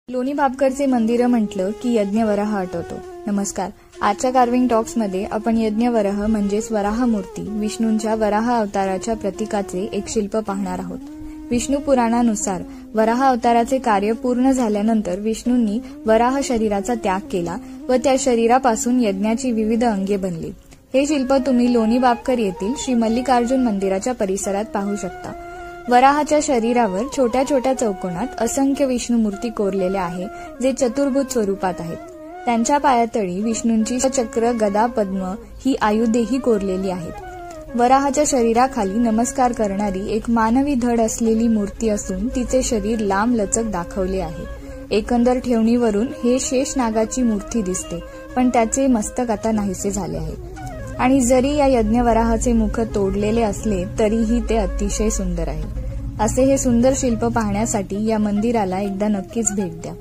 लोणी भापकरचे मंदिर म्हटलं की यज्ञवराह आठवतो. नमस्कार. आजच्या कार्विंग टॉक्समध्ये आपण यज्ञवराह म्हणजेच वराह मूर्ती विष्णूंच्या वराह अवताराच्या प्रतीकाचे एक शिल्प पाहणार आहोत. विष्णू पुराणानुसार वराह अवताराचे कार्य पूर्ण झाल्यानंतर विष्णूंनी वराह शरीराचा त्याग केला व त्या शरीरापासून यज्ञाची विविध अंगे बनली. हे शिल्प तुम्ही लोणी भापकर येथील श्री मल्लिकार्जुन मंदिराच्या परिसरात पाहू शकता. वराहाच्या शरीरावर छोट्या छोट्या चौकोनात असंख्य विष्णू मूर्ती कोरलेल्या आहे, जे चतुर्भुज स्वरूपात आहेत. त्यांच्या पायातळी विष्णूंची चक्र, गदा, पद्म ही आयुधेही कोरलेली आहेत. वराहाच्या शरीराखाली नमस्कार करणारी एक मानवी धड असलेली मूर्ती असून तिचे शरीर लांब लचक दाखवले आहे. एकंदर ठेवणीवरून हे शेष नागाची मूर्ती दिसते, पण त्याचे मस्तक आता नाहीसे झाले आहे. आणि जरी या यज्ञवराहाचे मुख तोडलेले असले तरीही ते अतिशय सुंदर आहे. असे हे सुंदर शिल्प पाहण्यासाठी या मंदिराला एकदा नक्कीच भेट द्या.